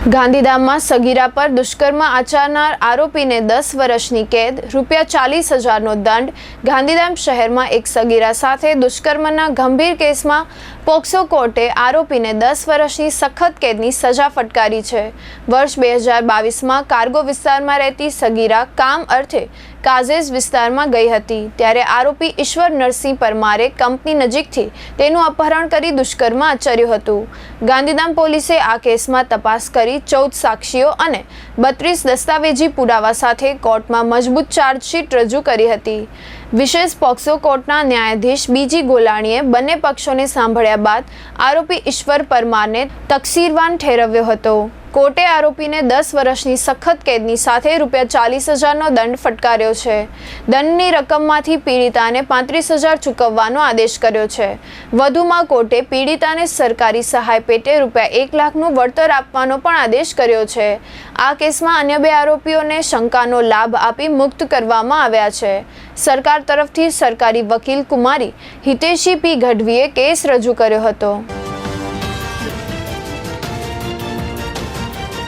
ગાંધીધામમાં સગીરા પર દુષ્કર્મ આચરનાર આરોપીને 10 વર્ષની કેદ, ₹40,000નો દંડ। ગાંધીધામ શહેરમાં એક સગીરા સાથે દુષ્કર્મના ગંભીર કેસમાં પોક્સો કોર્ટે આરોપીને 10 વર્ષની સખત કેદની સજા ફટકારી છે। વર્ષ 2022માં કાર્ગો વિસ્તારમાં રહેતી સગીરા કામ અર્થે કાઝેઝ વિસ્તારમાં ગઈ હતી, ત્યારે આરોપી ઈશ્વર નરસિંહ પરમારે કંપની નજીકથી તેનું અપહરણ કરી દુષ્કર્મ આચર્યું હતું। ગાંધીધામ પોલીસે આ કેસમાં તપાસ કરી 14 સાક્ષીઓ અને 32 દસ્તાવેજી પુરાવા સાથે કોર્ટમાં મજબૂત ચાર્જશીટ રજૂ કરી હતી। વિશેષ પોક્સો કોર્ટના ન્યાયાધીશ બીજી ગોલાણીએ બંને પક્ષોને સાંભળ્યા બાદ આરોપી ઈશ્વર પરમારને તકસીરવાન ઠેરવ્યો હતો। કોર્ટે આરોપીને 10 વર્ષની સખત કેદની સાથે ₹40,000નો દંડ ફટકાર્યો છે। દંડની રકમમાંથી પીડિતાને 35,000 ચૂકવવાનો આદેશ કર્યો છે। વધુમાં કોર્ટે પીડિતાને સરકારી સહાય પેટે ₹1 લાખનું વળતર આપવાનો પણ આદેશ કર્યો છે। આ કેસમાં અન્ય 2 આરોપીઓને શંકાનો લાભ આપી મુક્ત કરવામાં આવ્યા છે। સરકાર તરફથી સરકારી વકીલ કુમારી હિતેશી પી ગઢવીએ કેસ રજૂ કર્યો હતો।